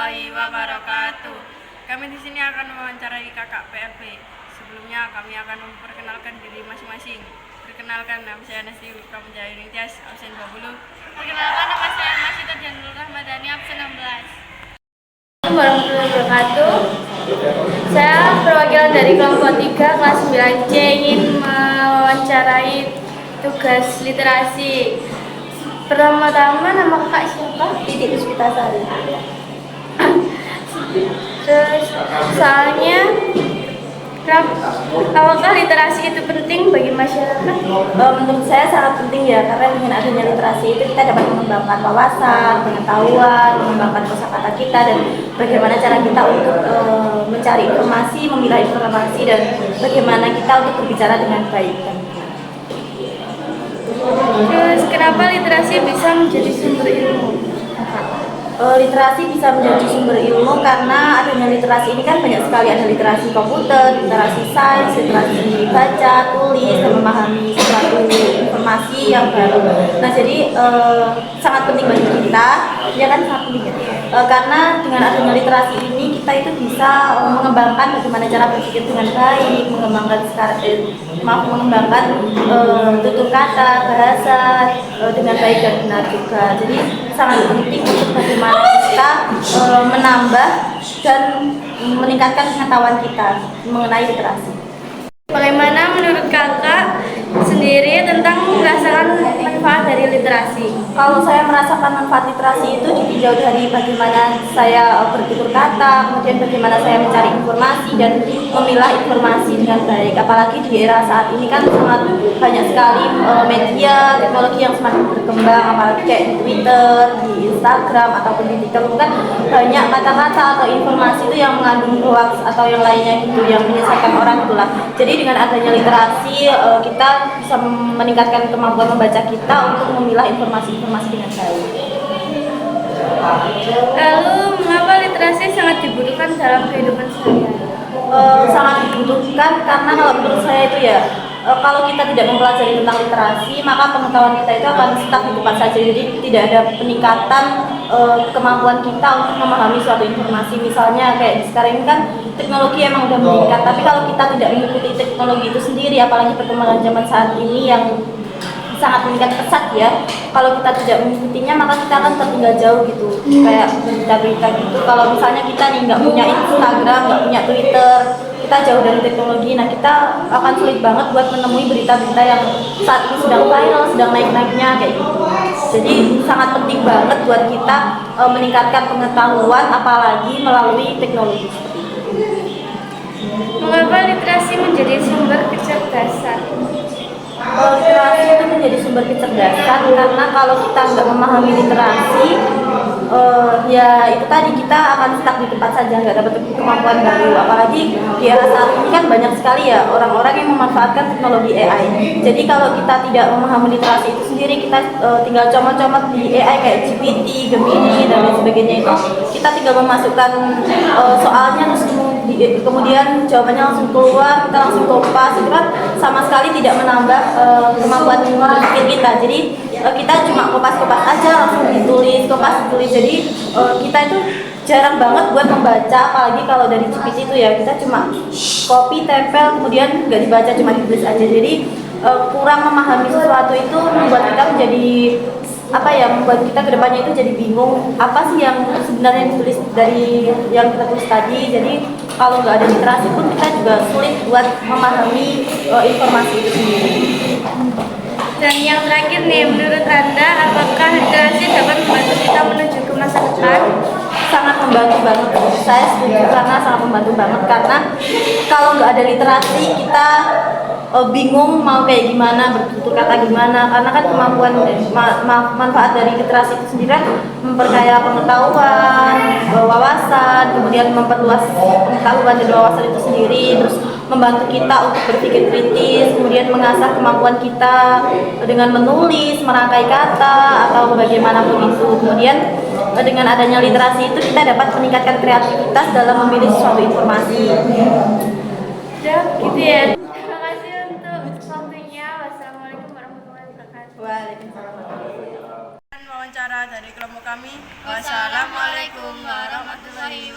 warahmatullahi wabarakatuh. Kami di sini akan mewawancarai kakak PLP. Sebelumnya kami akan memperkenalkan diri masing-masing. Perkenalkan, nama saya Nasi Kamjaya Ningtyas, absen 20. Perkenalkan, nama saya Masita Janul Rahmadani, absen 16. Assalamualaikum warahmatullahi wabarakatuh. Saya perwakilan dari kelompok 3 kelas 9C ingin mewawancarai tugas literasi. Pertama-tama nama kakak siapa? Titik Puspitasari. Terus soalnya apakah literasi itu penting bagi masyarakat? Menurut saya sangat penting ya, karena dengan adanya literasi itu kita dapat mengembangkan wawasan, pengetahuan, mengembangkan kosakata kita, dan bagaimana cara kita untuk mencari informasi, memilah informasi, dan bagaimana kita untuk berbicara dengan baik. Terus kenapa literasi bisa menjadi sumber ilmu? Literasi bisa menjadi sumber ilmu karena adanya literasi ini kan banyak sekali, ada literasi komputer, literasi sains, literasi baca, tulis, dan memahami suatu informasi yang baru. Nah, jadi sangat penting bagi kita, ya kan, sangat penting ya. Karena dengan adanya literasi ini kita itu bisa mengembangkan bagaimana cara berpikir dengan baik, mengembangkan tutur kata, bahasa dengan baik dan benar juga. Jadi sangat penting untuk bagaimana kita menambah dan meningkatkan pengetahuan kita mengenai literasi. Bagaimana menurut kakak sendiri tentang merasakan manfaat dari literasi? Kalau saya merasakan manfaat literasi itu ditinjau dari bagaimana saya bertutur kata, kemudian bagaimana saya mencari informasi dan memilah informasi dengan baik. Apalagi di era saat ini kan sangat banyak sekali media, teknologi yang semakin berkembang, apalagi kayak di Twitter, di Instagram, ataupun di TikTok kan banyak kata-kata atau informasi itu yang mengandung hoax atau yang lainnya gitu, yang menyesatkan orang itulah. Jadi dengan adanya literasi kita bisa meningkatkan kemampuan membaca kita untuk memilah informasi-informasi dengan baik. Lalu mengapa literasi sangat dibutuhkan dalam kehidupan sehari-hari? Sangat dibutuhkan karena kalau menurut saya itu ya, kalau kita tidak mempelajari tentang literasi maka pengetahuan kita itu akan stuck di tempat saja, jadi tidak ada peningkatan kemampuan kita untuk memahami suatu informasi. Misalnya kayak sekarang ini kan teknologi emang udah meningkat, tapi kalau kita tidak mengikuti teknologi itu sendiri, apalagi perkembangan zaman saat ini yang sangat meningkat pesat ya, kalau kita tidak mengikutinya maka kita akan tertinggal jauh gitu. Kayak berita-berita gitu, kalau misalnya kita nih nggak punya Instagram, nggak punya Twitter, kita jauh dari teknologi, nah kita akan sulit banget buat menemui berita-berita yang saat ini sedang viral, sedang naik-naiknya kayak gitu. Jadi sangat penting banget buat kita meningkatkan pengetahuan, apalagi melalui teknologi seperti itu. Mengapa literasi menjadi sumber kecerdasan? Literasi itu menjadi sumber kecerdasan karena kalau kita nggak memahami literasi, ya itu tadi, kita akan stuck di tempat saja, nggak dapat kemampuan baru. Apalagi di era saat ini kan banyak sekali ya orang-orang yang memanfaatkan teknologi AI. Jadi kalau kita tidak memahami literasi itu sendiri, kita tinggal comot-comot di AI kayak GPT, Gemini, dan lain sebagainya, itu kita tinggal memasukkan soalnya terus kemudian jawabannya langsung keluar, kita langsung kopas, itu kan sama sekali tidak menambah kemampuan berpikir kita. Jadi kita cuma kopas-kopas aja, langsung ditulis, kopas ditulis. Jadi kita itu jarang banget buat membaca, apalagi kalau dari GPT itu ya kita cuma copy, tempel, kemudian nggak dibaca, cuma ditulis aja. Jadi kurang memahami sesuatu itu membuat kita menjadi membuat kita kedepannya itu jadi bingung apa sih yang sebenarnya ditulis dari yang kita tulis tadi. Jadi kalau nggak ada literasi pun kita juga sulit buat memahami informasi itu sendiri. Dan yang terakhir nih, menurut Anda apakah literasi dapat membantu kita menuju ke masa depan? Sangat membantu banget, saya setuju, karena sangat membantu banget, karena kalau nggak ada literasi kita bingung mau kayak gimana, bertutur kata gimana, karena kan kemampuan manfaat dari literasi itu sendiri kan memperkaya pengetahuan, wawasan, kemudian memperluas pengetahuan dan wawasan itu sendiri, terus membantu kita untuk berpikir kritis, kemudian mengasah kemampuan kita dengan menulis, merangkai kata, atau bagaimanapun itu. Kemudian dengan adanya literasi itu kita dapat meningkatkan kreativitas dalam memilih suatu informasi. Ya, gitu ya. Terima kasih untuk waktunya. Wassalamualaikum warahmatullahi wabarakatuh. Waalaikumsalam. Wawancara wawancara dari kelompok kami. Wassalamualaikum warahmatullahi wabarakatuh.